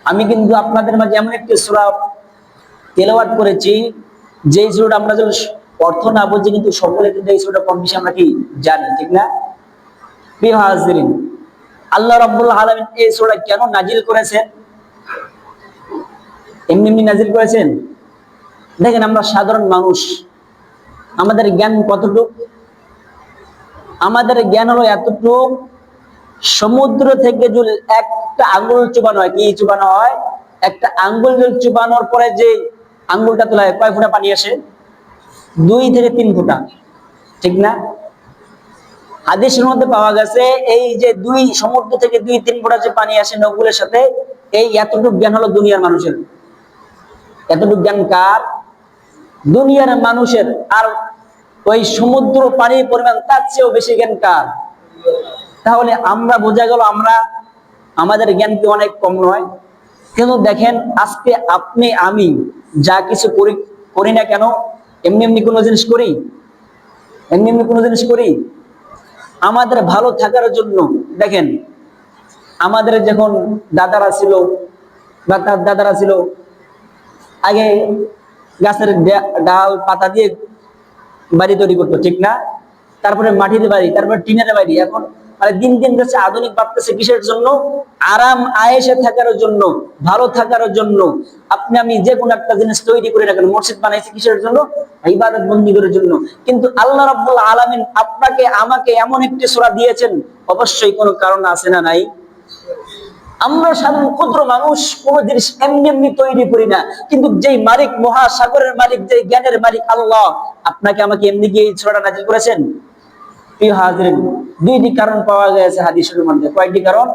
আমি কিন্তু আপনাদের মাঝে এমন একটি সূরা তেলাওয়াত করেছি যে সূরাটা আমরা যদি অর্থ না বুঝি কিন্তু সকলে কিন্তু এই সূরাটা কম বেশি আমরা কি জানি, ঠিক না? প্রিয় হাজিরিন, আল্লাহ রাব্বুল আলামিন এই সূরা কেন নাজিল করেছেন? এমনি এমনি নাজিল করেছেন? দেখেন, আমরা সাধারণ মানুষ, আমাদের জ্ঞান কতটুক? আমাদের জ্ঞান হলো এতটুক, সমুদ্র থেকে যদি একটা আঙ্গুল চুবানো হয়, কি চুবানো হয়? একটা আঙ্গুল চুবানোর পরে যে আঙ্গুলটা তোলা হয়, কয় ফোঁটা পানি আসে? 2 থেকে 3 ফোঁটা, ঠিক না? হাদিসের মধ্যে পাওয়া গেছে এই যে সমুদ্র থেকে 2-3 ফোঁটা যে পানি আসে নৌগুলের সাথে, এই এতটুকু জ্ঞান হলো দুনিয়ার মানুষের। এতটুকু জ্ঞান কার? দুনিয়ার মানুষের। আর ওই সমুদ্র পানির পরিমাণ তার চেয়েও বেশি জ্ঞান কার? তাহলে আমরা বোঝা গেল আমাদের জ্ঞান কি অনেক কম নয়? কিন্তু দেখেন, আজকে আপনি আমি যা কিছু করি না কেন, এমনি এমনি কোনো জিনিস করি? এমনি এমনি কোনো জিনিস করি? আমাদের ভালো থাকার জন্য। দেখেন, আমাদের যখন দাদারা ছিল বা তার দাদারা ছিল, আগে গাছের ডাল পাতা দিয়ে বাড়ি তৈরি করতো, ঠিক না? তারপরে মাটির বাড়ি, তারপরে টিনের বাড়ি। এখন মানে দিন দিন যাচ্ছে আধুনিক ভাবতেছে কিসের জন্য? আরাম আয়েশে থাকার জন্য, ভালো থাকার জন্য। আপনি আমি যে কোনো একটা জিনিস তৈরি করে রাখেন, মসজিদ বানাইছে কিসের জন্য? ইবাদত বন্দি করার জন্য। কিন্তু আল্লাহ রাব্বুল আলামিন আপনাকে আমাকে এমন একটি সূরা দিয়েছেন, অবশ্যই কোনো কারণ আছে না নাই? আমরা সাধারণ ক্ষুদ্র মানুষ, কোন জিনিস এমনি এমনি তৈরি করি না, কিন্তু যেই মালিক, মহাসাগরের মালিক, যেই জ্ঞানের মালিক আল্লাহ, আপনাকে আমাকে এমনি গিয়ে সূরাটা নাযিল করেছেন। প্রিয় হাজিরিন, 2টি কারণ পাওয়া গেছে হাদিসের মধ্যে। কয়টি কারণ?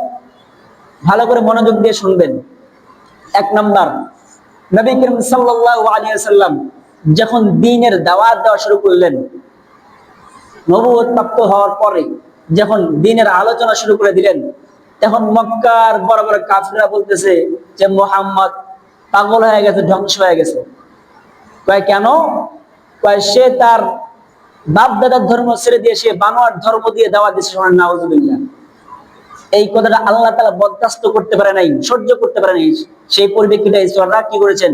ভালো করে মনোযোগ দিয়ে শুনবেন। 1 নাম্বার, নবী করিম সাল্লাল্লাহু আলাইহি ওয়াসাল্লাম যখন দ্বীনের দাওয়াত দেওয়া শুরু করলেন, নবুয়ত প্রাপ্ত হওয়ার পরে যখন দ্বীনের আলোচনা শুরু করে দিলেন, তখন মক্কার বড় বড় কাফিররা বলতেছে যে মুহাম্মদ পাগল হয়ে গেছে, ধ্বংস হয়ে গেছে। কয় কেন? কয় সে তার বাপ দাদার ধর্ম ছেড়ে দিয়ে সে বানোয়ার ধর্ম দিয়ে দাওয়াত দিচ্ছে। নাউজুবিল্লাহ। এই কথাটা আল্লাহ তাআলা বরদাস্ত করতে পারে নাই, সহ্য করতে পারে নাই। সেই পরিপ্রেক্ষিতে এই সূরা কি করেছেন?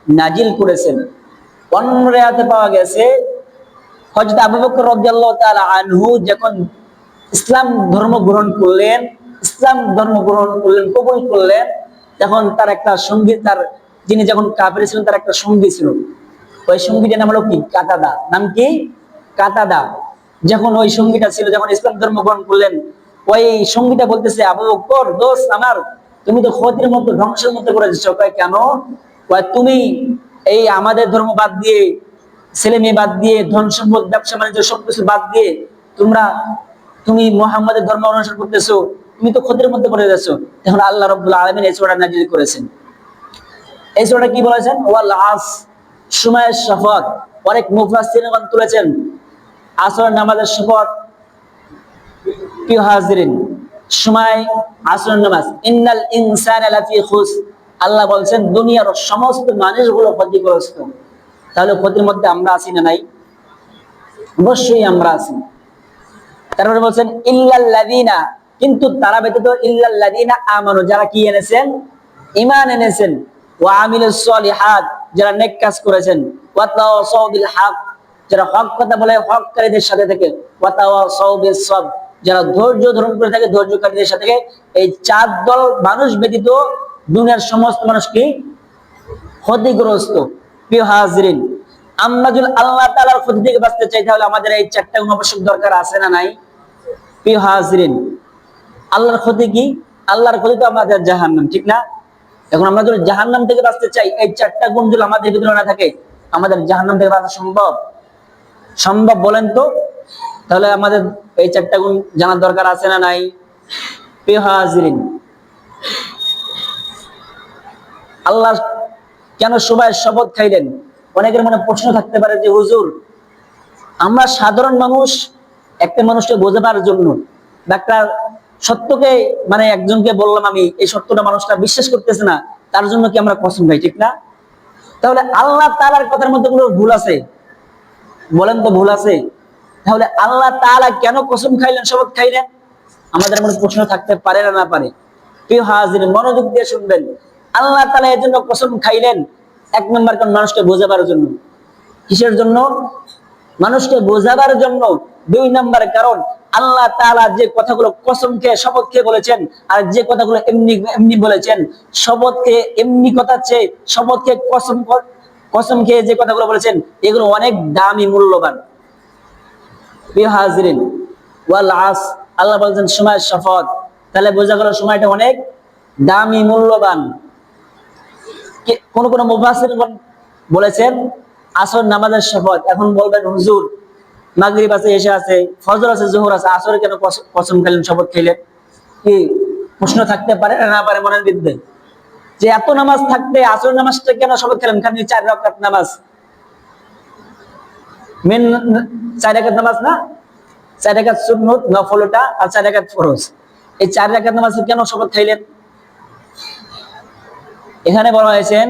নাজিল করেছেন। অন্য আয়াতে পাওয়া গেছে হযরত আবু বকর রাদিয়াল্লাহু তাআলা আনহু যখন ইসলাম ধর্ম গ্রহণ করলেন, কবুল করলেন, তখন তার একটা সঙ্গী, যিনি যখন কাফির ছিলেন তার একটা সঙ্গী ছিল। ওই সঙ্গীটার নাম হলো কি? কাতাদা। নাম কি? কাতাদা। যখন ওই সঙ্গীটা ছিল, যখন ইসলাম ধর্ম গ্রহণ করলেন, ওই সঙ্গীটা বলতেছে, আবু বকর দোস্ত আমার, তুমি তো ক্ষতির মতো, ধ্বংসের মতো করে দিচ্ছ। কয় কেন? কয় তুমি এই আমাদের ধর্ম বাদ দিয়ে, ছেলে মেয়ে বাদ দিয়ে, ধন সম্পদ, ব্যবসা বাণিজ্য সবকিছু বাদ দিয়ে তুমি মুহাম্মাদের ধর্ম অনুসরণ করতেছো, তুমি তো ক্ষতির মধ্যে পড়ে যাচ্ছো। তখন আল্লাহ রাব্বুল আলামিন এই সূরাটা নাযিল করেছেন। এই সূরাটা কি বলেছেন? ওয়াল আস, সময়ের শপথ। অনেক মুফাসসিরগণ তুলেছেন আসরের নামাজের শপথ। প্রিয় হাজিরিন, সময়, আসরের নামাজ। ইন্নাল ইনসানা লাফি খুসর, আল্লাহ বলছেন দুনিয়ার সমস্ত মানুষগুলো ক্ষতিগ্রস্ত। তাহলে ক্ষতির মধ্যে আমরা আছি না নাই? অবশ্যই আমরা আছি। তারপরে বলছেন ইল্লাল্লাযিনা, কিন্তু তারা ব্যতীত, ইল্লাল্লাযিনা আমানু, যারা কি এনেছেন? ঈমান এনেছেন। ওয়া আমিলুস সলিহাত, যারা নেক কাজ করেছেন। ওয়া তাওয়াসাউ বিল হক, যারা হক কথা বলে হককারীদের সাথে থেকে। ওয়া তাওয়াসাউ বিস সবর, যারা ধৈর্য ধারণ করে থাকে ধৈর্যকারীদের সাথে থেকে। এই 4 দল মানুষ ব্যতীত দুনিয়ার সমস্ত মানুষ কি? ক্ষতিগ্রস্ত। প্রিয় হাজিরিন, আমরা যদি আল্লাহ তাআলার ক্ষতি থেকে বাঁচতে চাই, তাহলে আমাদের এই 4টা গুণ অবশ্যই দরকার আছে না নাই? প্রিয় হাজিরিন, আল্লাহর ক্ষতি কি? আল্লাহর ক্ষতি তো আমাদের জাহান্নাম, ঠিক না? এখন আমরা যদি জাহান্নাম থেকে বাঁচতে চাই, এই 4টা গুণ যদি আমাদের ভিতরে না থাকে, আমাদের জাহান্নাম থেকে বাঁচা সম্ভব? সম্ভব বলেন তো? তাহলে আমাদের এই 4টা গুণ জানার দরকার আছে না নাই? প্রিয় হাজিরিন, আল্লাহ কেন সবাই শপথ খাইলেন? অনেকের মনে প্রশ্ন থাকতে পারে যে হুজুর, আমরা সাধারণ মানুষ, একটা মানুষকে বোঝাবার জন্য ডাক্তার সত্যকে, মানে একজনকে বললাম আমি, এই সত্যটা মানুষটা বিশ্বাস করতেছে না, তার জন্য কি আমরা কসম খাই, ঠিক না? তাহলে আল্লাহ তাআলার কথার মধ্যে কোনো ভুল আছে? বলেন তো, ভুল আছে? তাহলে আল্লাহ তাআলা কেন কসম খাইলেন, শপথ খাইলেন? আমাদের মনে প্রশ্ন থাকতে পারে না পারে? প্রিয় হাজির, মনোযোগ দিয়ে শুনবেন। আল্লাহ তাআলা এর জন্য কসম খাইলেন। এক নম্বর কারণ মানুষকে বোঝাবার জন্য। কিসের জন্য? মানুষকে বোঝাবার জন্য। দুই নম্বর কারণ আল্লাহ তাআলা যে কথাগুলো কসম খেয়ে শপথ খেয়ে বলেছেন, আর যে কথাগুলো এমনি এমনি বলেছেন, শপথ খেয়ে এমনি কথা চেয়ে শপথ খেয়ে কসম খেয়ে যে কথাগুলো বলেছেন, এগুলো অনেক দামি, মূল্যবান। প্রিয় হাজিরিন, ওয়াল আস, আল্লাহ বলেছেন সময়ের শপথ, তাহলে বোঝা গেল সময়টা অনেক দামি, মূল্যবান। কোন কোন মুফাসসির বলেছেন আসর নামাজের শপথ। এখন বলবেন হুজুর মাগরিব আছে, এশা আছে, ফজর আছে, জোহর আছে, আসরে কেন কসম খেলেন, শপথ খেলেন? কি প্রশ্ন থাকতে পারে না পারে মনের বিরুদ্ধে, যে এত নামাজ থাকতে আসর নামাজটা কেন শপথ খেলেন? খালি 4 রাকাত নামাজ, মেন 4 রাকাত নামাজ না, 4 রাকাত সুন্নত নফলটা আর 4 রাকাত ফরজ, এই 4 রাকাত নামাজ কেন শপথ খাইলেন? এখানে বলা হয়েছেন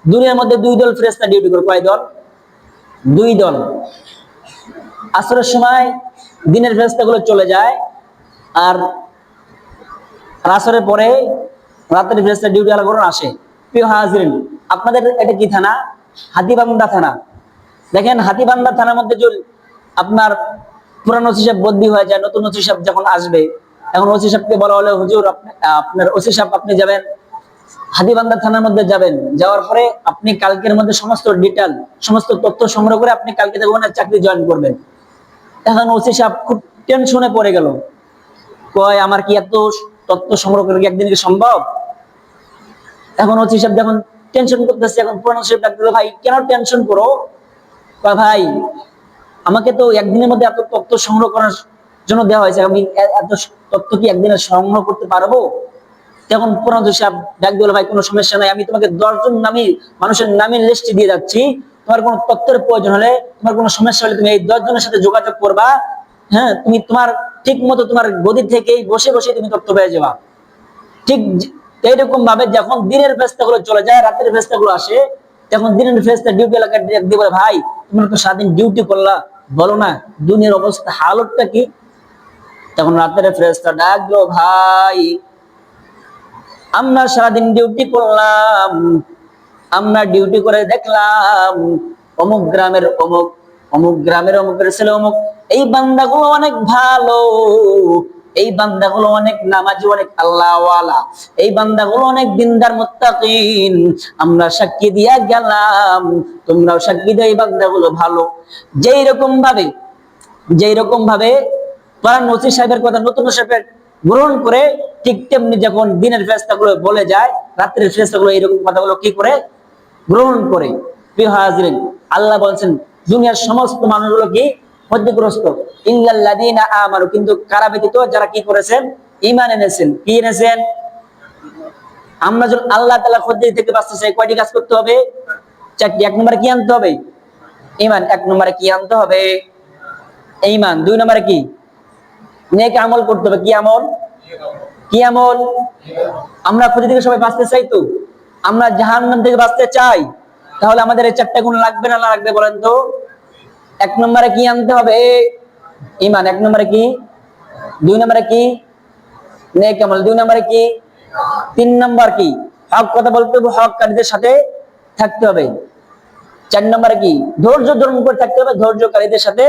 দুনিয়ার মধ্যে 2 দল ফেরেশতা ডিউটি করে। কয় দল? 2 দল। আসরের সময় দিনের ফেরেশতাগুলো চলে যায়, আর আসরের পরে রাতের ফেরেশতা ডিউটি আলাদা আসে। প্রিয় হাজিরিন, আপনাদের এটা কি থানা? হাতীবান্ধা থানা। দেখেন হাতীবান্ধা থানার মধ্যে যদি আপনার পুরানো ওসি সাহেব বদলি হয়ে যায়, নতুন ওসি সাহেব যখন আসবে, এখন ওসি সাহেবকে বলা হলো হুজুর আপনার ওসি সাহেব আপনি যাবেন হাতীবান্ধা থানার মধ্যে, যাবেন, যাওয়ার পরে আপনি কালকের মধ্যে সমস্ত ডিটেল, সমস্ত তথ্য সংগ্রহ করে আপনি কালকে দেখবেন চাকরি জয়েন করবেন। এখন ওসি সাহেব খুব টেনশনে পড়ে গেল, কয় আমার কি এত তথ্য সংগ্রহ করে কি একদিন কি সম্ভব? এখন ওসি সাহেব যখন টেনশন করতেছে, এখন পুরানো সাহেব ডাকতে, ভাই কেন টেনশন করো? ভাই আমাকে তো একদিনের মধ্যে এত তথ্য সংগ্রহ করার জন্য দেওয়া হয়েছে, আমি এত তথ্য কি একদিনে সংগ্রহ করতে পারবো? তখন পুরানো সাহেব ডাক দিল, ভাই কোনো সমস্যা নাই, আমি তোমাকে 10 জন নামী মানুষের নামের লিস্ট দিয়ে যাচ্ছি, তোমার কোনো তথ্যের প্রয়োজন হলে, তোমার কোনো সমস্যা হলে তুমি এই 10 জনের সাথে যোগাযোগ করবা। হ্যাঁ, তুমি তোমার ঠিক মতো তোমার গদি থেকেই বসে বসে তুমি তথ্য পেয়ে যাবা। ঠিক এইরকম ভাবে যখন দিনের ফেরেশতাগুলো চলে যায়, রাতের ফেরেশতাগুলো আসে, তখন দিনের ফেরেশতা ডিউটি এলাকায় দিয়ে বলে, ভাই তোমরা তো সারাদিন ডিউটি করলা, বলো না দুনিয়ার অবস্থা হালতটা কি? তখন রাতের ফেরেশতা ডাক দিল, ভাই আমরা সারাদিন ডিউটি করলাম, আমরা ডিউটি করে দেখলাম অমুক গ্রামের অমুক, অমুক গ্রামের অমুকের ছেলে অমুক, এই বান্দাগুলো অনেক ভালো, এই বান্দাগুলো অনেক নামাজি, অনেক আল্লাহওয়ালা, এই বান্দাগুলো অনেক দিনদার মুত্তাকিন, আমরা সাক্ষী দিয়া গেলাম, তোমরাও সাক্ষী দাও এই বান্দাগুলো ভালো। যেই রকম ভাবে পারান ওসি সাহেবের কথা নতুন সাহেবের গ্রহণ করে, ঠিক তেমনি যখন দিনের ফেরেশতাগুলো বলে যায়, রাতের ফেরেশতাগুলো এইরকম কথাগুলো কি করে গ্রহণ করে। প্রিয় হাজিরিন, আল্লাহ বলছেন দুনিয়ার সমস্ত মানুষগুলো কি ক্ষতিগ্রস্ত, ইল্লাল্লাযীনা আমানু, কিন্তু কারা ব্যতীত? যারা কি করেছেন? ঈমান এনেছেন। কি এনেছেন? আমরা যখন আল্লাহ তাআলা ক্ষতি থেকে বাঁচতে চাই, কয়টি কাজ করতে হবে? 4টি। 1 নম্বরে কি আনতে হবে? ঈমান। 1 নম্বরে কি আনতে হবে? ঈমান। 2 নম্বরে কি? নেক আমল করতে হবে। কি আমল? কি আমল? আমরা ক্ষতি থেকে সবাই বাঁচতে চাই, তো আমরা জাহান্নাম থেকে বাঁচতে চাই, তাহলে আমাদের এই 4টা গুণ লাগবে না লাগবে বলেন তো? 1 নম্বরে কি আনতে হবে? ঈমান। 1 নম্বরে কি? 2 নম্বরে কি? নেক আমল। 2 নম্বরে কি? 3 নম্বর কি? হক কথা বলতে হবে, হককারীদের সাথে থাকতে হবে। 4 নম্বরে কি? ধৈর্য ধারণ করে থাকতে হবে, ধৈর্যকারীদের সাথে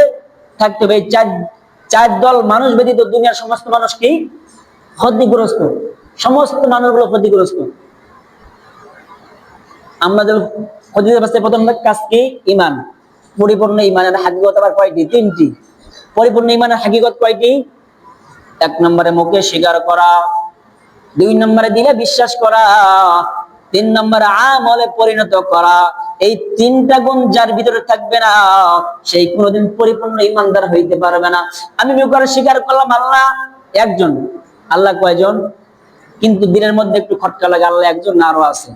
থাকতে হবে। এই চার দল মানুষ ব্যতীত দুনিয়ার সমস্ত মানুষ কি ক্ষতিগ্রস্ত, সমস্ত মানুষগুলো ক্ষতিগ্রস্ত। আমরা যখন ক্ষতিগ্রস্ত, প্রথম কাজ কি? ঈমান। পরিপূর্ণ ঈমানের হাকিকত আবার কয়টি? 3টি। পরিপূর্ণ ঈমানের হাকিকত কয়টি? 1 নম্বরে মুখে স্বীকার করা, 2 নম্বরে দিলে বিশ্বাস করা, 3 নম্বরে আমলে পরিণত করা। এই 3টা গুণ যার ভিতরে থাকবে না, সেই কোনোদিন পরিপূর্ণ ঈমানদার হইতে পারবে না। আমি মুখে স্বীকার করলাম আল্লাহ একজন, আল্লাহ কয়জন? কিন্তু দিনের মধ্যে একটু খটকা লাগে, আল্লাহ একজন না আরো আছে,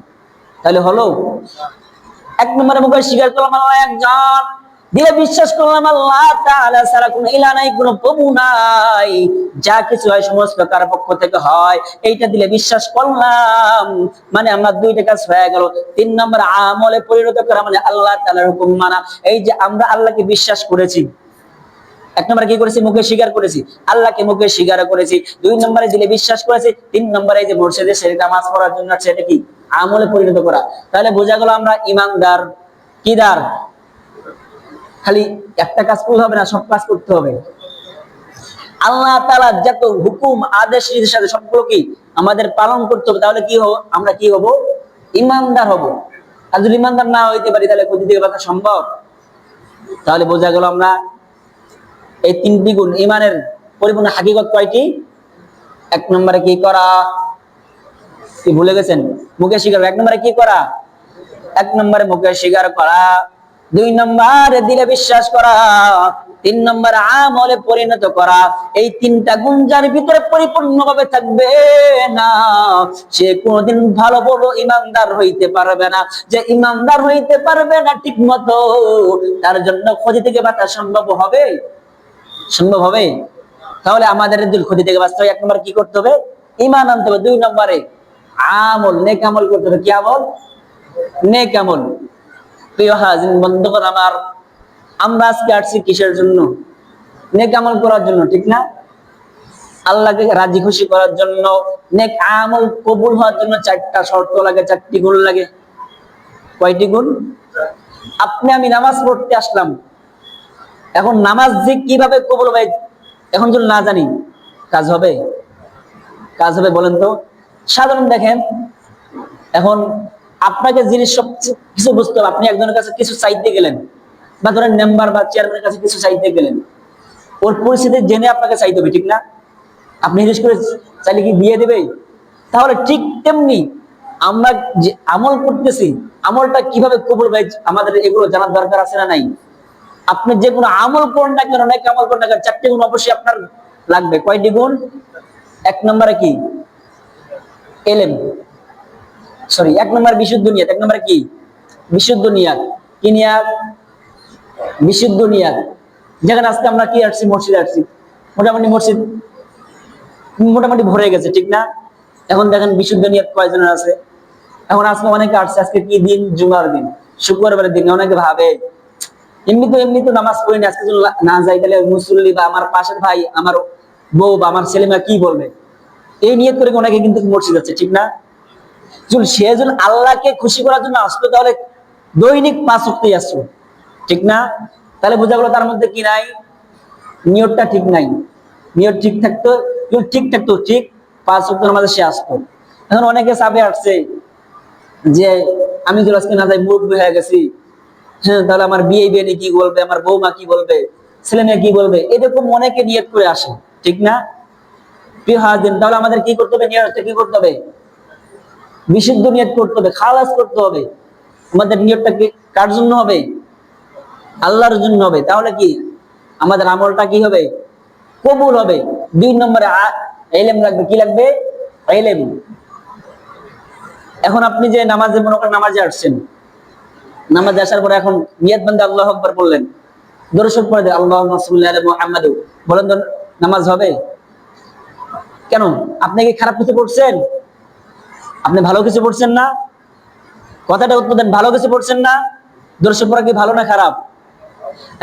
তাহলে হলো? 1 নম্বরে মুখে স্বীকার করলাম আল্লাহ একজন, দিলে বিশ্বাস করলাম আল্লাহ তাআলা ছাড়া কোনো ইলাহ নাই, কোনো প্রভু নাই, যা কিছু হয় সমস্ত কার পক্ষ থেকে হয়, এইটা দিলে বিশ্বাস করলাম, মানে আমার 2টা কাজ হয়ে গেল। 3 নম্বর আমলে পরিণত করা, মানে আল্লাহ তাআলার হুকুম মানা। এই যে আমরা আল্লাহকে বিশ্বাস করেছি, এক নম্বরে কি করেছি? মুখে স্বীকার করেছি, আল্লাহকে মুখে স্বীকার করেছি। 2 নম্বরে দিলে বিশ্বাস করেছি। 3 নম্বরে যে মসজিদে সে নামাজ পড়ার জন্য সেটা কি আমলে পরিণত করা। তাহলে বোঝা গেল আমরা ইমানদার। কিদার? খালি একটা কাজ করলে হবে না, সব কাজ করতে হবে। আল্লাহ তাআলা যত হুকুম আদেশ নির্দেশ আছে সবগুলো কি আমাদের পালন করতে হবে। তাহলে কি হবো? আমরা কি হব? ইমানদার হব। আর যদি ইমানদার না হইতে পারি তাহলে ক্ষতি থেকে বাঁচা সম্ভব? তাহলে বোঝা গেল আমরা এই 3টি গুণ ইমানের পরিপূর্ণ হাকিকত কয়টি? 1 নম্বরে কি করা? কি ভুলে গেছেন? মুখে স্বীকার। 1 নম্বরে কি করা? 1 নম্বরে মুখে স্বীকার করা। 2 নম্বরে দিলে বিশ্বাস করা। 3 নম্বরে আমলে পরিণত করা। এই 3টা গুণ যার ভিতরে পরিপূর্ণভাবে থাকবে না, সে কোনোদিন ভালো বড় ইমানদার হইতে পারবে না। যে ইমানদার হইতে পারবে না ঠিক মতো, তার জন্য ক্ষতি থেকে বাঁচা সম্ভব হবে? সম্ভব হবে? তাহলে আমাদের দিল ক্ষতি থেকে বাঁচতে হবে 1 নম্বরে কি করতে হবে? ঈমান আনতে হবে। 2 নম্বরে আমল, নেক আমল করতে হবে। কি আমল? নেক আমল। প্রিয় হাজির বন্ধুগণ আমার, আমরা আজকে আসছি কিসের জন্য? নেক আমল করার জন্য, ঠিক না? আল্লাহকে রাজি খুশি করার জন্য। নেক আমল কবুল হওয়ার জন্য 4টা শর্ত লাগে, 4টি গুণ লাগে। কয়টি গুণ? আপনি আমি নামাজ পড়তে আসলাম, এখন নামাজ যে কিভাবে কবুল হবে এখন যদি না জানি, কাজ হবে? কাজ হবে বলেন তো? সাধারণ দেখেন, এখন আপনাকে জিনিস সব কিছু বুঝতে হবে। আপনি একজনের কাছে কিছু চাইতে গেলেন, বা ধরেন মেম্বার বা চেয়ারম্যানের কাছে কিছু চাইতে গেলেন, ওর পরিস্থিতি জেনে আপনাকে চাইতে হবে, ঠিক না? আপনি জিজ্ঞেস করে চাইলে কি দিয়ে দেবে? তাহলে ঠিক তেমনি আমরা যে আমল করতেছি, আমলটা কিভাবে কবুল হবে আমাদের এগুলো জানার দরকার আছে না নাই? আপনি যে কোনো আমল করেন না কেন, অনেক আমল করেন না কেন, 4টি গুণ অবশ্যই আপনার লাগবে। কয়টি গুণ? 1 নম্বরে কি? এলেম, সরি 1 নম্বরে বিশুদ্ধ নিয়ত। 1 নম্বরে কি? বিশুদ্ধ নিয়ত। কি নিয়ত? বিশুদ্ধ নিয়ত। যেখানে আজকে আমরা কি আসছি? মসজিদে আসছি, মোটামুটি মসজিদ মোটামুটি ভরে গেছে, ঠিক না? এখন দেখেন বিশুদ্ধ নিয়ত কয়জনের আছে? এখন আজকে অনেকে আসছে, আজকে কি দিন? জুমার দিন, শুক্রবারের দিন। অনেকে ভাবে এমনি তো নামাজ পড়ি না, আজকে যদি না যাই তাহলে মুসল্লি বা আমার পাশের ভাই, আমার বউ বা আমার ছেলেমেয়ে কি বলবে? এই নিয়ত করে অনেকে কিন্তু মসজিদ যাচ্ছে, ঠিক না? সে যদি আল্লাহকে খুশি করার জন্য আসতো তাহলে দৈনিক 5 ওয়াক্ত আসতো, ঠিক না? তাহলে বোঝা গেল তার মধ্যে কি নাই? নিয়তটা ঠিক নাই। নিয়ত ঠিক থাকতো, ঠিক 5 ওয়াক্ত নামাজে সে আসতো। এখন অনেকে চাপে আসছে যে আমি যদি আজকে না যাই মুরব্বি হয়ে গেছি, হ্যাঁ, তাহলে আমার বিয়ে নিয়ে কি বলবে, আমার বৌমা কি বলবে, ছেলে মেয়ে কি বলবে, এরকম অনেকে নিয়ত করে আসে, ঠিক না? প্রিয় হাজির, তাহলে আমাদের কি করতে হবে? নিয়তটা কি করতে হবে? বিশুদ্ধ নিয়ত করতে হবে, খালাস করতে হবে। আমাদের নিয়তটা কি কার জন্য হবে? আল্লাহর জন্য হবে। তাহলে কি আমাদের আমলটা কি হবে? কবুল হবে। 2 নম্বরে ইলম লাগবে। কি লাগবে? ইলম। এখন আপনি যে নামাজে মনে করেন নামাজে আসছেন, নামাজে আসার পরে এখন নিয়ত বান্দা আল্লাহু আকবার বললেন, দরুদ শরীফ পড়ে দেন আল্লাহুম্মা সাল্লি আলা মুহাম্মাদ, বলেন তো নামাজ হবে? কেন? আপনি কি খারাপ কিছু পড়ছেন? আপনি ভালো কিছু পড়ছেন না? কথাটা উত্তর দেন, ভালো কিছু পড়ছেন না? দরুদ শরীফ পড়া কি ভালো না খারাপ?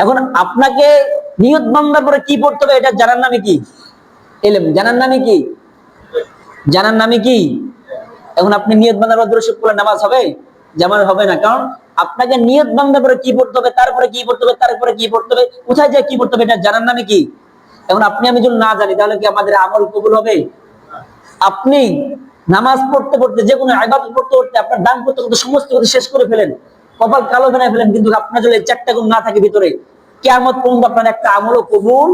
এখন আপনাকে নিয়ত বান্দার পরে কি পড়তে হবে এটা জানার নামে কি? ইলম। জানার নামে কি? জানার নামে কি? এখন আপনি নিয়ত বান্দার পরে দরুদ শরীফ পড়লে নামাজ হবে? জামার হবে না। কারণ আপনাকে নিয়ত বান্দার পরে কি পড়তে হবে, তারপরে কি পড়তে হবে, তারপরে কি পড়তে হবে, কোথায় যায় কি পড়তে হবে এটা জানার নামে কি? এখন আপনি আমি যদি না জানি তাহলে কি আমাদের আমল কবুল হবে? আপনি নামাজ পড়তে পড়তে, যে কোনো ইবাদত করতে করতে, আপনার দান করতে করতে সমস্ত কিছু শেষ করে ফেলেন, কপাল কালো বানায় ফেলেন, কিন্তু আপনার যদি 4টা গুণ না থাকে ভিতরে, কিয়ামত পর্যন্ত আপনার একটা আমলও কবুল।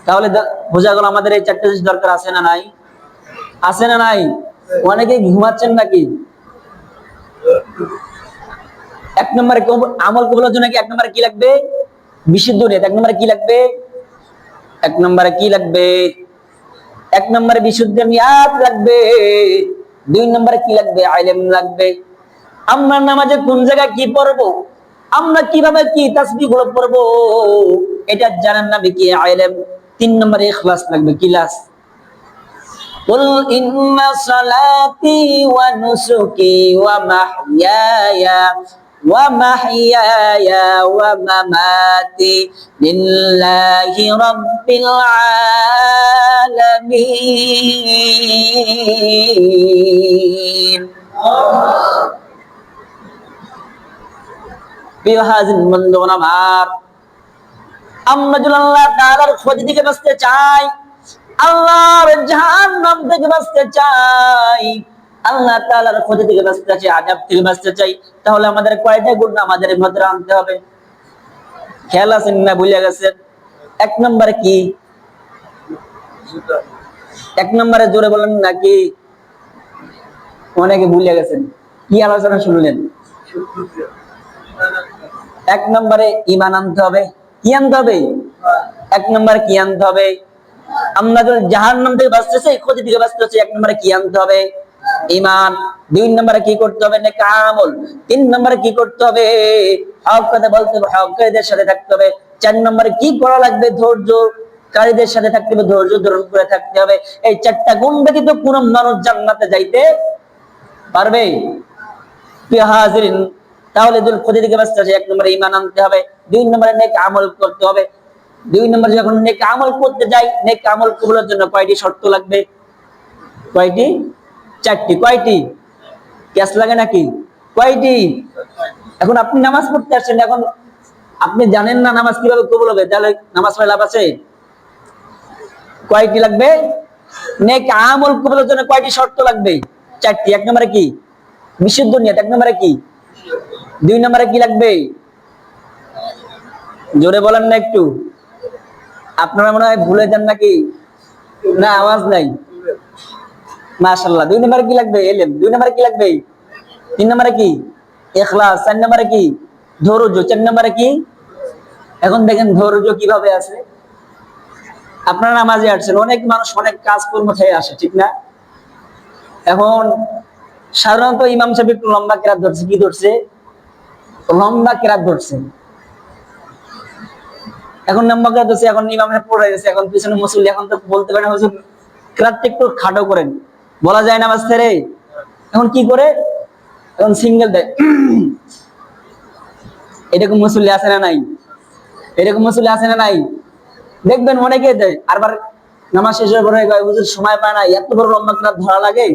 তাহলে বোঝা গেল আমাদের এই 4টা জিনিস দরকার আছে না নাই? আছে না নাই? অনেকে ঘুমাচ্ছেন নাকি? 1 নম্বরে আমল কবুলের জন্য কি 1 নম্বরে কি লাগবে? বিশুদ্ধ নিয়ত। 1 নম্বরে কি লাগবে? 1 নম্বরে কি লাগবে? 1 নম্বরে বিশুদ্ধ নিয়ত লাগবে। 2 নম্বরে কি লাগবে? ইলম লাগবে। আমরা নামাজে কোন জায়গায় কি পড়বো, আমরা কিভাবে কি তাসবিহ গুলো পড়বো, এটা জানার নামে কি? ইলম। 3 নম্বরে ইখলাস লাগবে। কি লাস? قل إن صلاتي ونسكي ومحياي ومحياي ومماتي لله رب العالمين প্রিয় হাজির বন্ধুগণ আমার, আমরা যদি আল্লাহ তাআলার খোঁজ থেকে বাঁচতে চাই, আল্লাহর জাহান্নাম থেকে বাঁচতে চাই, আল্লাহ তাআলার খোঁজ থেকে বাঁচতে চাই, আযাব থেকে বাঁচতে চাই, তাহলে আমাদের কয়টা গুণ আমাদের ভিতরে আনতে হবে? খেয়াল আছে না ভুলে গেছেন? এক নম্বরে কি? এক নম্বরে জোরে বলেন নাকি অনেকে ভুলে গেছেন? কি আলোচনা শুনলেন? এক নম্বরে ঈমান আনতে হবে। কি আনতে হবে? এক নম্বরে কি আনতে হবে? আমরা যদি জাহান্নাম থেকে বাঁচতে চাই, ক্ষতি থেকে বাঁচতে চাই, এক নম্বরে কি আনতে হবে? ঈমান। দুই নম্বরে কি করতে হবে? নেক আমল। তিন নম্বরে কি করতে হবে? হক কথা বলতে হবে, হককারীদের সাথে থাকতে হবে। চার নম্বরে কি করা লাগবে? ধৈর্যকারীদের সাথে থাকতে হবে, ধৈর্য ধারণ করে থাকতে হবে। এই চারটা গুণ ব্যতীত কোন মানুষ জান্নাতে যাইতে পারবে? প্রিয় হাজিরিন, তাহলে যদি ক্ষতি থেকে বাঁচতে চাই, এক নম্বরে ঈমান আনতে হবে, দুই নম্বরে নেক আমল করতে হবে। দুই নম্বরে যখন নেক আমল করতে যাই, নেক আমল কবুলের জন্য কয়টি শর্ত লাগবে? কয়টি? চারটি। কয়টি? গ্যাস লাগে নাকি? কয়টি? এখন আপনি নামাজ পড়তে আসছেন, এখন আপনি জানেন না নামাজ কিভাবে কবুল হবে, তাহলে নামাজ পড়ে লাভ আছে? কয়টি লাগবে? নেক আমল কবুলের জন্য কয়টি শর্ত লাগবে? চারটি। এক নম্বরে কি? বিশুদ্ধ নিয়ত। এক নম্বরে কি? দুই নম্বরে কি লাগবে? জোরে বলেন না একটু, আপনারা মনে হয় ভুলে যান নাকি? না, আওয়াজ নাই। মাশাআল্লাহ। দুই নম্বরে কি লাগবে? ইলম। দুই নম্বরে কি লাগবে? তিন নম্বরে কি? ইখলাস। চার নম্বরে কি? ধৈর্য। চার নম্বরে কি? এখন দেখেন ধৈর্য কিভাবে আছে। আপনারা নামাজে আসছেন, অনেক মানুষ অনেক কাজকর্ম থেকে আসে, ঠিক না? এখন সাধারণত ইমাম সাহেব একটু লম্বা কেরাত ধরছে। কি ধরছে? লম্বা কেরাত ধরছে। এখন লম্বা কেরাত ধরছে, এখন ইমাম সাহেব পড়ে গেছে, এখন পিছনে মুসল্লি, এখন তো বলতে পারে না হুজুর কেরাতটা একটু খাটো করেন, বলা যায় নামাজ ছেড়ে। এখন কি করে? এখন সিঙ্গেল দেয়। এরকম মুসল্লি আছে না নাই? এরকম মুসল্লি আছে না নাই? দেখবেন অনেকে দেয়। আরবার নামাজ শেষ হয়ে পরে হুজুর সময় পায় না, এত বড় লম্বা কেরাত ধরা লাগে।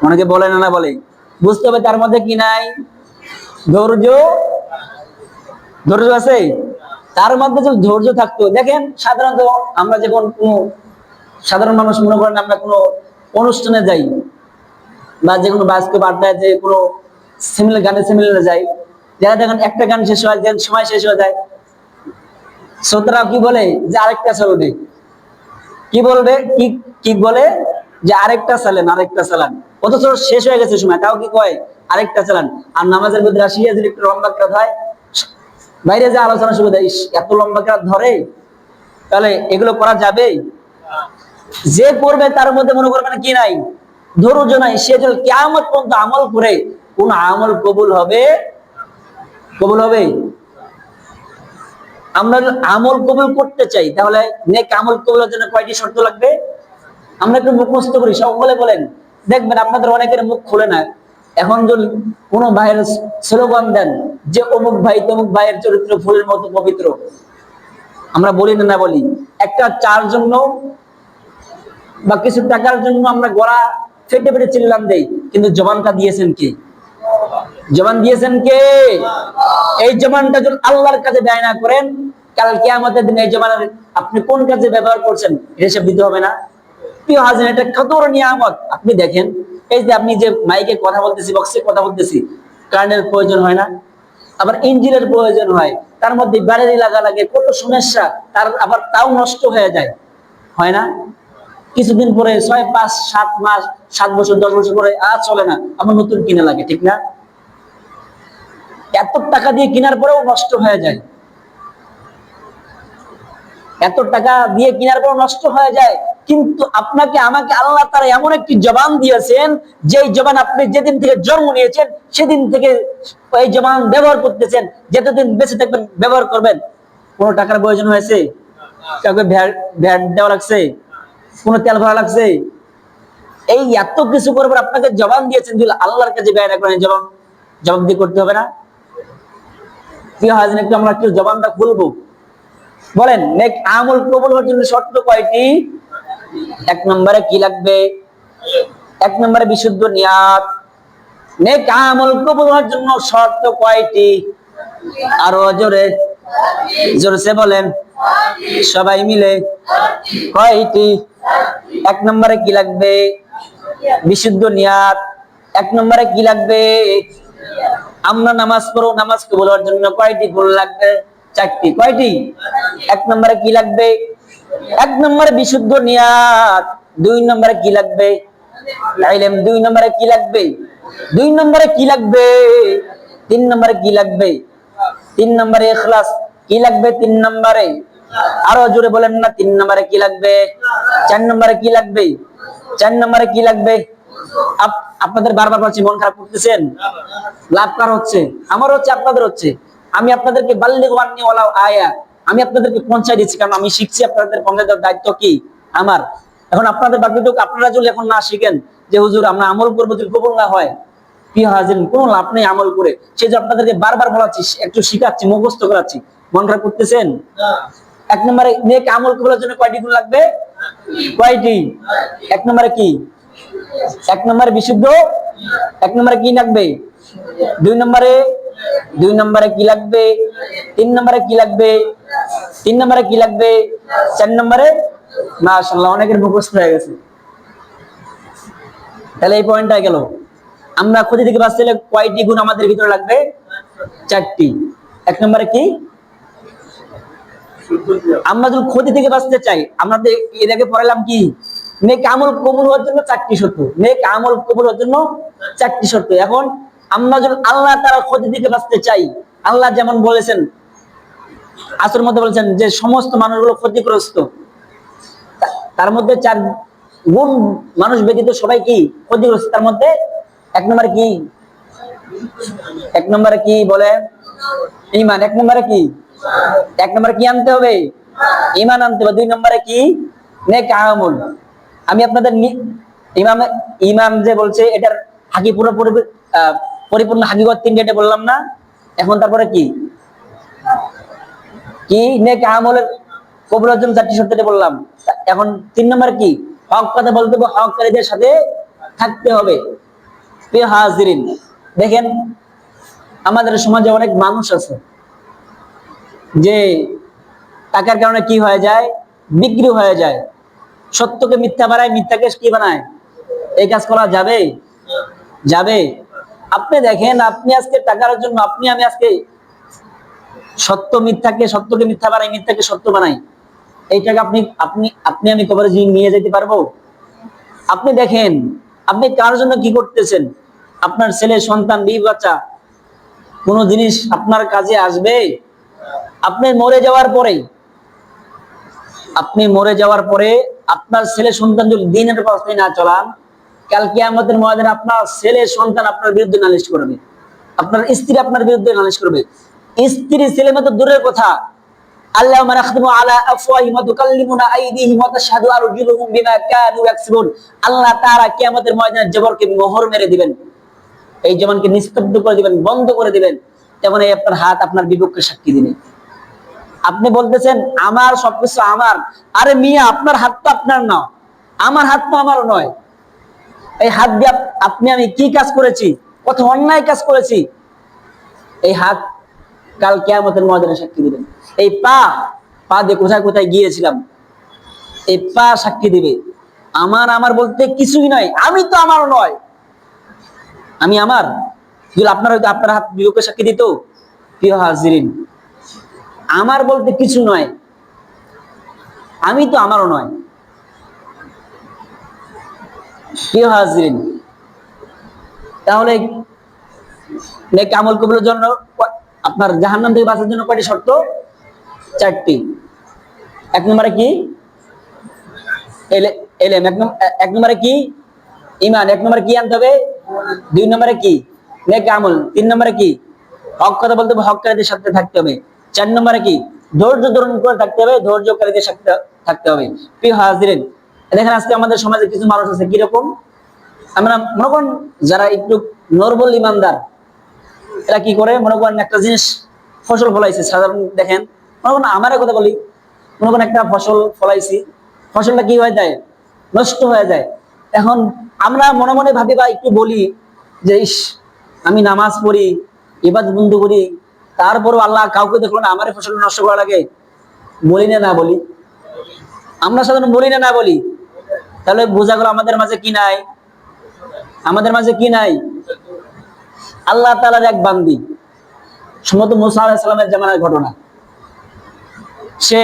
অনেকে বলে না বলে, বুঝতে হবে তার মধ্যে কি নাই? ধৈর্য। ধৈর্য আছে? তার মধ্যে যদি ধৈর্য থাকতো, দেখেন সাধারণত আমরা যখন কোনো সাধারণ মানুষ মনে করেন আমরা কোনো অনুষ্ঠানে যাই বা যে কোনো বাস্তব আড্ডায়, যে কোনো গানে সিমিলারে যাই, যারা দেখেন একটা গান শেষ হয়, সময় শেষ হয়ে যায়, শ্রোতারা কি বলে? যে আরেকটা চলবে। কি বলবে? কি বলে? যে আরেকটা চালান, আরেকটা চালান। অথচ শেষ হয়ে গেছে সময়, তাও কি কয়? আরেকটা চালান। আর নামাজের মধ্যে আসিয়া যদি একটু লম্বা কেরাত হয়, বাইরে যে আলোচনা শুরু দেয়, এত লম্বা কেরাত ধরে, তাহলে এগুলো করা যাবে? যে করবে তার মধ্যে মনে করবেন কি নাই? ধৈর্য নাই। সে যদি কিয়ামত পর্যন্ত আমল করে, কোন আমল কবুল হবে? কবুল হবে? আমরা আমল কবুল করতে চাই, তাহলে নেক আমল কবুলের জন্য কয়টি শর্ত লাগবে? আমরা একটু মুখস্থ করি, সকলে বলেন। দেখবেন আপনাদের অনেকের মুখ খুলে না। এখন যদি কোনো ভাইয়ের স্লোগান দেন যে অমুক ভাই তমুক ভাইয়ের চরিত্র ফুলের মতো পবিত্র, আমরা বলি না বলি? একটা চার জন্য বা কিছু টাকার জন্য আমরা গলা ফেটে ফেটে চিল্লাম দেই, কিন্তু জবানটা দিয়েছেন কে? জবান দিয়েছেন কে? এই জবানটা যদি আল্লাহর কাছে ব্যয় না করেন, কাল কিয়ামতের দিনে এই জবানের আপনি কোন কাজে ব্যবহার করছেন এটা হিসাব দিতে হবে না? প্রিয় হাজির, এটা কত বড় নিয়ামত। আপনি দেখেন, এই যে আপনি যে মাইকে কথা বলতেছি, বক্সে কথা বলতেছি, কারেন্টের প্রয়োজন হয় না? আবার ইঞ্জিনের প্রয়োজন হয়, তার মধ্যে ব্যাটারি লাগা লাগে, কত সমস্যা, তার আবার তাও নষ্ট হয়ে যায়, হয় না? কিছুদিন পরে 6, 5, 7 মাস, 7 বছর, 10 বছর পরে আর চলে না, আমার নতুন কিনা লাগে, ঠিক না? এত টাকা দিয়ে কেনার পরেও নষ্ট হয়ে যায়। এত টাকা দিয়ে কেনার পর নষ্ট হয়ে যায়। কিন্তু আপনাকে আমাকে আল্লাহ তাআলা এমন একটি জবান দিয়েছেন, যেই জবান আপনি যেদিন থেকে জন্ম নিয়েছেন সেদিন থেকে এই জবান ব্যবহার করতেছেন, যতদিন বেঁচে থাকবেন ব্যবহার করবেন। কোনো টাকার প্রয়োজন হয়েছে? কাউকে ভ্যাট দেওয়া লাগছে? কোনো তেল ভরা লাগছে? এই এত কিছু করবার আপনাকে জবান দিয়েছেন, যদি আল্লাহর কাছে ব্যয় না করেন জবান, জবাব দিয়ে করতে হবে না? প্রিয় হাজির, একটু আমরা একটু জবানটা খুলবো। বলেন, নেক আমল কবুল হওয়ার জন্য শর্ত কয়টি? এক নম্বরে কি লাগবে? এক নম্বরে বিশুদ্ধ নিয়াত। নেক আমল কবুল হওয়ার জন্য শর্ত কয়টি? আরো জোরে জোরসে বলেন সবাই মিলে, কয়টি? এক নম্বরে কি লাগবে? বিশুদ্ধ নিয়াত। এক নম্বরে কি লাগবে? আমরা নামাজ পড়ো, নামাজ কবুল হওয়ার জন্য কয়টি গুণ লাগবে? চারটি। কয়টি? এক নম্বরে কি লাগবে? এক নম্বরে বিশুদ্ধ নিয়াত। দুই নম্বরে কি লাগবে? ইলম। দুই নম্বরে কি লাগবে? দুই নম্বরে কি লাগবে? তিন নম্বরে কি লাগবে? তিন নম্বরে ইখলাস। কি লাগবে তিন নম্বরে? আরো জোরে বলেন না, তিন নম্বরে কি লাগবে? চার নম্বরে কি লাগবে? চার নম্বরে কি লাগবে? আপনাদের বারবার বলছি, মন খারাপ করতেছেন? লাভ কার হচ্ছে? আমার হচ্ছে, আপনাদের হচ্ছে। আমি আপনাদেরকে বাল্লিগু আন্নী ওয়ালাউ আয়া, আমি আপনাদেরকে পৌঁছায় দিচ্ছি, কারণ আমি শিখছি, আপনাদের পৌঁছে দেওয়ার দায়িত্ব কি আমার। এখন আপনাদের বাকিটুকু আপনারা যদি এখন না শিখেন যে হুজুর আমরা আমল করবো, যদি কবুল না হয়, কি হাজির কোনো লাভ নেই আমল করে। সে যে আপনাদেরকে বারবার বলাচ্ছি, একটু শিখাচ্ছি, মুখস্থ করাচ্ছি, মন খারাপ করতেছেন? এক নম্বরে নেক আমল করার জন্য কয়টি গুণ লাগবে? কয়টি? এক নম্বরে কি? এক নম্বরে বিশুদ্ধ। এক নম্বরে কি লাগবে? দুই নম্বরে, দুই নম্বরে কি লাগবে? তিন নম্বরে কি লাগবে? তিন নম্বরে কি লাগবে? চার নম্বরে, মাশাআল্লাহ অনেকের মুখস্থ হয়ে গেছে। তাহলে এই পয়েন্টটা গেল। আমরা ক্ষতি থেকে বাঁচতে হলে কয়টি গুণ আমাদের ভিতরে লাগবে? চারটি। এক নম্বরে কি? আমরা যদি ক্ষতি থেকে বাঁচতে চাই, আমরা এর আগে পড়ালাম কি? নেক আমল কবুল হওয়ার জন্য চারটি শর্ত। নেক আমল কবুল হওয়ার জন্য চারটি শর্ত। এখন আমরা যদি আল্লাহ তাআলার ক্ষতি থেকে বাঁচতে চাই, আল্লাহ যেমন বলেছেন, আসরের মধ্যে বলেছেন যে সমস্ত মানুষগুলো ক্ষতিগ্রস্ত, তার মধ্যে চার গুণ মানুষ ব্যতীত সবাই কি ক্ষতিগ্রস্ত। তার মধ্যে এক নম্বরে কি? এক নম্বরে কি বলে? ঈমান। এক নম্বরে কি? এক নম্বরে কি আনতে হবে? ঈমান আনতে হবে। দুই নম্বরে কি? নেক আমল। আমি আপনাদের ইমাম যে বলছে এটার হাকি পুরোপুরি পরিপূর্ণ হাকিগত তিনটা, এটা বললাম না? এখন তারপরে কি? কি নেক আমলের কবুলের জন্য চারটি শর্ত বললাম। এখন তিন নম্বর কি? হক কথা বলতে হবে, হককারীদের সাথে থাকতে হবে। প্রিয় হাজিরিন, দেখেন আমাদের সমাজে অনেক মানুষ আছে যে টাকার কারণে কি হয়ে যায়? বিক্রি হয়ে যায়। সত্যকে মিথ্যা বানায়, মিথ্যাকে কি বানায়? এই কাজ করা যাবে? যাবে? আপনি দেখেন, আপনি আজকে টাকার জন্য আমি আজকে সত্যকে মিথ্যা বানাই, মিথ্যাকে সত্য বানাই, এইটাকে আমি কবরে নিয়ে যেতে পারবো? আপনি দেখেন, আপনি কার জন্য কি করতেছেন? আপনার ছেলে সন্তান, বিবি বাচ্চা কোনো জিনিস আপনার কাজে আসবে? আপনি মরে যাওয়ার পরে আপনার ছেলে সন্তান যদি দ্বীনের পথে না চলান, কাল কিয়ামতের ময়দানে আপনার ছেলে সন্তান আপনার বিরুদ্ধে নালিশ করবে, আপনার স্ত্রী আপনার বিরুদ্ধে নালিশ করবে। স্ত্রী ছেলে মতো দূরের কথা, আল্লাহুম্মা নাখতিমু আলা আফওয়াহিহিম ওয়া তুকাল্লিমুনা আইদিহিম ওয়া তাশহাদু আরজুলুহুম বিমা কানু ইয়াকসিবুন। আল্লাহ তাআলা কিয়ামতের ময়দানে জবরকে মোহর মেরে দিবেন, এই জবানকে নিস্তব্ধ করে দিবেন, বন্ধ করে দিবেন। তেমন এই আপনার হাত আপনার বিপক্ষে সাক্ষী দিবে। আপনি বলতেছেন আমার সবকিছু আমার। আরে মিয়া, আপনার হাত তো আপনার না, আমার হাত তো আমারও নয়। এই হাত দিয়ে আমি কি কাজ করেছি? কত অন্যায় কাজ করেছি? এই হাত কাল কিয়ামতের ময়দানে সাক্ষী দিবেন। এই পা দিয়ে কোথায় কোথায় গিয়েছিলাম, এই পা সাক্ষী দিবে। আমার বলতে কিছুই নয়, আমি তো আমারও নয়। আমি আমার আপনার হয়তো আপনার হাত বিপক্ষে সাক্ষী দিত। প্রিয় হাজিরিন, আমার বলতে কিছু নয়, আমি তো আমারও নয়। প্রিয় হাজিরিন, তাহলে নেক আমল কবুলের জন্য আপনার জাহান্নাম থেকে বাঁচার জন্য কয়টি শর্ত? চারটি। এক নম্বরে কি? এলেম। এক নম্বরে কি? ঈমান। এক নম্বরে কি আনতে হবে? দুই নম্বরে কি? নেক আমল। তিন নম্বরে কি? হক কথা বলতে হবে, হককারীদের সাথে থাকতে হবে। চার নম্বরে কি? ধৈর্য ধারণ করে থাকতে হবে, ধৈর্যকারীদের সাথে থাকতে হবে। প্রিয় হাজিরিন, দেখেন আজকে আমাদের সমাজে কিছু মানুষ আছে কিরকম, আমরা মনে করেন যারা একটু নরবল ইমানদার, এরা কি করে, মনে করেন একটা জিনিস ফসল ফলাইছে, সাধারণ দেখেন, মনে করেন আমার কথা বলি, মনে করেন একটা ফসল ফলাইছি, ফসলটা কি হয়ে যায়, নষ্ট হয়ে যায়। এখন আমরা মনে মনে ভাবি বা একটু বলি যে ইস, আমি নামাজ পড়ি, ইবাদত বন্ধ করি, তারপরও আল্লাহ কাউকে দেখলো না, আমার ফসল নষ্ট করা লাগে, বলি না, না বলি? আমরা সাধারণ বলি না, না বলি? তাহলে বোঝা গেল আমাদের মাঝে কি নাই, আমাদের মাঝে কি নাই, আল্লাহ তাআলার এক বান্দি, সম্ভবত মুসা আলাইহিস সালামের জামানার ঘটনা। সে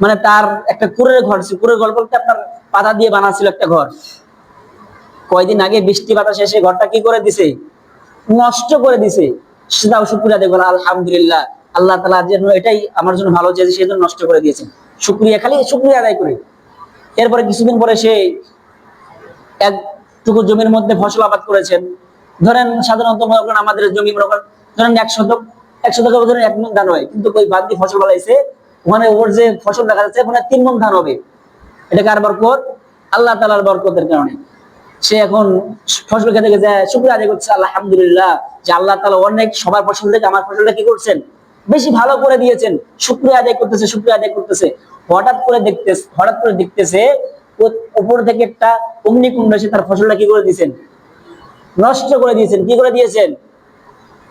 মানে তার একটা কুড়ের ঘর ছিল, কুড়ের ঘর বলতে আপনার পাতা দিয়ে বানা ছিল একটা ঘর। কয়দিন আগে বৃষ্টি বাতাসে এসে ঘরটা কি করে দিছে, নষ্ট করে দিছে। সেটাও শুকরিয়া দেখবেন, আলহামদুলিল্লাহ, আল্লাহ তাআলা যেন এটাই আমার জন্য ভালো চেয়েছে, সেই জন্য নষ্ট করে দিয়েছেন, শুকরিয়া, খালি শুকরিয়া আদায় করে। এরপরে কিছুদিন পরে সে একটুকু জমির মধ্যে ফসল আবাদ করেছেন। ধরেন সাধারণত মনে করেন আমাদের জমি মনে করেন ধরেন 1 শতক, 1 শতকের ধরেন 1 মণ ধান হয়, কিন্তু ওই বাদ দিয়ে ফসল ফলাইছে, ওখানে ওর যে ফসল দেখা যাচ্ছে ওখানে 3 মণ ধান হবে। এটা কার বরকত? আল্লাহ তাআলার বরকতের কারণে। সে এখন ফসল খেতে গেছে, শুকরিয়া আদায় করছে, আলহামদুলিল্লাহ, যে আল্লাহ তাআলা অনেক সবার ফসল থেকে আমার ফসলটা কি করছেন, বেশি ভালো করে দিয়েছেন। শুকরিয়া আদায় করতেছে, শুকরিয়া আদায় করতেছে। হঠাৎ করে দেখতেছে উপর থেকে একটা অগ্নিকুণ্ড এসে তার ফসলটা কি করে দিয়েছেন, নষ্ট করে দিয়েছেন। কি করে দিয়েছেন?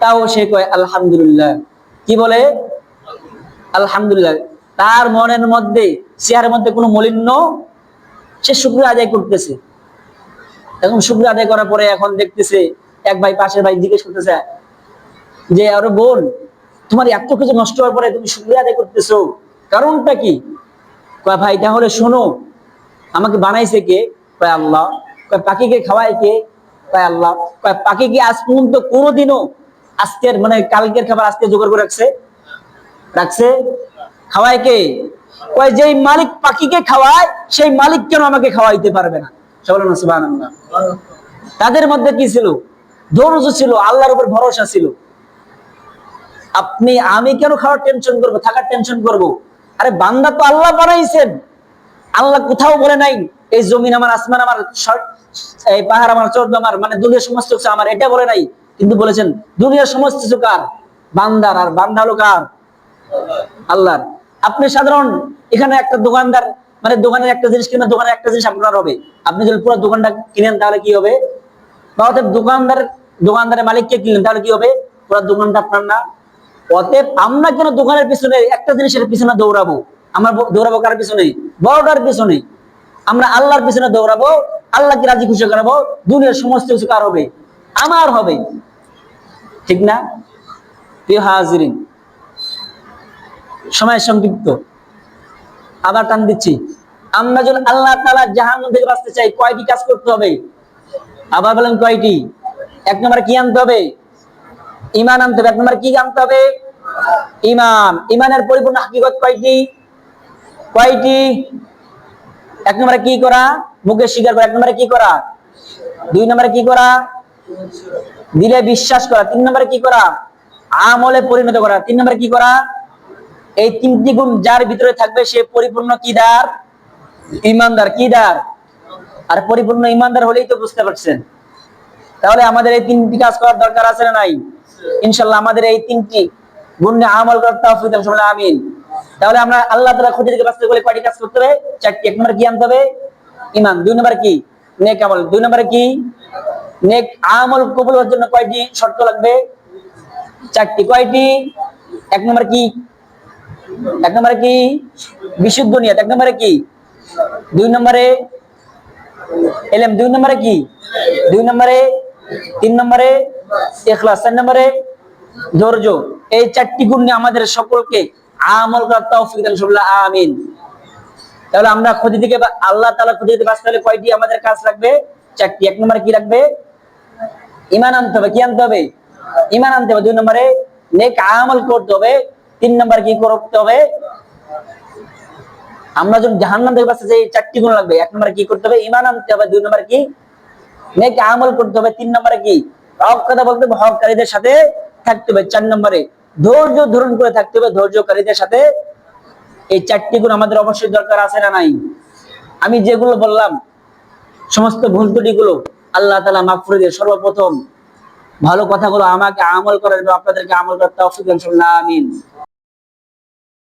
তাও সে কয় আলহামদুলিল্লাহ। কি বলে? আলহামদুলিল্লাহ। তার মনের মধ্যে, চেহারের মধ্যে কোনো মলিন্য, সে শুকরিয়া আদায় করতেছে। এখন শুকরিয়া আদায় করার পরে এখন দেখতেছে এক ভাই, পাশের ভাই জিজ্ঞেস করতেছে যে আরে বোন, তোমার এত কিছু নষ্ট হওয়ার পরে তুমি শুকরিয়া আদায় করতেছো, কারণটা কি? কয় ভাই তাহলে শোনো, আমাকে বানাইছে কে? কয় আল্লাহ। কয় পাখিকে খাওয়ায় কে? কয় আল্লাহ। কয় পাখি কি আজ পর্যন্ত কোনোদিনও আজকের মানে কালকের খাবার আজকে জোগাড় করে রাখছে? খাওয়ায় কে? কয় যেই মালিক পাখিকে খাওয়ায় সেই মালিক কেন আমাকে খাওয়াইতে পারবে না? সুবহানাল্লাহ। তাদের মধ্যে কি ছিল? ধৈর্য ছিল, আল্লাহর উপর ভরসা ছিল। আমি কেন খাওয়ার টেনশন করবো, থাকার টেনশন করবো? আরে বান্দা তো আল্লাহ বানাইছেন। আল্লাহ কোথাও বলে নাই এই জমিন আমার, আসমান আমার, এই পাহাড় আমার, চর্দ আমার, মানে দুনিয়ার সমস্ত কিছু আমার, এটা বলে নাই। কিন্তু বলেছেন দুনিয়ার সমস্ত কিছু কার? বান্দার। আর বান্দা হলো কার? আল্লাহর। আপনি সাধারণ এখানে একটা দোকানদার, মানে দোকানের একটা জিনিস কিনবেন, দোকানের একটা জিনিস আপনার হবে। আপনি যদি পুরো দোকানটা কিনেন তাহলে কি হবে? বা অতএব দোকানদারের মালিককে কিনলেন তাহলে কি হবে? পুরো দোকানটা আপনার না। অতএব আমরা কেন দোকানের পিছনে একটা জিনিসের পিছনে দৌড়াবো? আমরা দৌড়াবো কার পিছনে? বড়টার পিছনে। আমরা আল্লাহর পিছনে দৌড়াবো, আল্লাহকে রাজি খুশি করাবো। দুনিয়ার সমস্ত কিছু কার হবে? আমার হবে। ঠিক না? প্রিয় হাজিরিন, সময় সংক্ষিপ্ত, আবার টান দিচ্ছি। আমরা যখন আল্লাহ তাআলা জাহান্নাম থেকে বাঁচতে চাই, কয়টি কাজ করতে হবে? আবার বলেন কয়টি? 1 নম্বরে কি আনতে হবে? ঈমান আনতে হবে। 1 নম্বরে কি আনতে হবে? ঈমান। ঈমানের পরিপূর্ণ হাকিকত কয়টি? 1 নম্বরে কি করা? মুখে স্বীকার করা। 1 নম্বরে কি করা? 2 নম্বরে কি করা? দিলে বিশ্বাস করা। 3 নম্বরে কি করা? আমলে পরিণত করা। 3 নম্বরে কি করা? এই 3টি গুণ যার ভিতরে থাকবে সে পরিপূর্ণ কিদার? ঈমানদার। কিদার? আর পরিপূর্ণ ঈমানদার হলেই তো বুঝতে পারছেন। তাহলে আমাদের এই 3টি কাজ করার দরকার আছে না নাই? ইনশাআল্লাহ আমাদের এই 3টি গুণ নিয়ে আমল করার তৌফিক দান করুন, আমিন। তাহলে আমরা আল্লাহ তাআলা খুঁজে থেকে বাঁচতে গেলে কয়টি কাজ করতে হবে? 4টি। 1 নম্বরে কি আনতে হবে? ঈমান। 2 নম্বরে কি? নেক আমল। 2 নম্বরে কি? নেক আমল কবুল হওয়ার জন্য কয়টি শর্ত লাগবে? 4টি। কয়টি? 1 নম্বরে কি? 1 নম্বরে কি? বিশুদ্ধ নিয়ত। 1 নম্বরে কি? 2 নম্বরে ইলম। 2 নম্বরে কি? 2 নম্বরে 3 নম্বরে ইখলাস। 4 নম্বরে ধৈর্য। এই 4টি গুণ নিয়ে আমাদের সকলকে আমল করার তৌফিক দান করুন, আমিন। তাহলে আমরা ক্ষতি থেকে আল্লাহ তাআলা ক্ষতি থেকে বাঁচতে হলে কয়টি আমাদের কাজ লাগবে? 4টি। 1 নম্বরে কি লাগবে? ঈমান আনতে হবে। কি আনতে হবে? ঈমান আনতে হবে। 2 নম্বরে নেক আমল করতে হবে। 3 নম্বরে কি করতে হবে? আমরা যখন জাহান্নাম থেকে বাঁচতে চাই 4টি গুণ লাগবে। 1 নম্বরে কি করতে হবে? ঈমান আনতে হবে। 2 নম্বরে কি? নেক আমল করতে হবে। 3 নম্বরে কি? হক কথা বলতে হবে, হককারীদের সাথে থাকতে হবে। 4 নম্বরে ধৈর্য ধারণ করে থাকতে হবে, ধৈর্যকারীদের সাথে। এই 4টি গুণ আমাদের অবশ্যই দরকার আছে না নাই? আমি যেগুলো বললাম সমস্ত ভুল ত্রুটিগুলো আল্লাহ তাআলা মাফ করে দিয়ে সর্বপ্রথম ভালো কথাগুলো আমাকে আমল করার এবং আপনাদেরকে আমল করতে তৌফিক দান করুন, আমিন।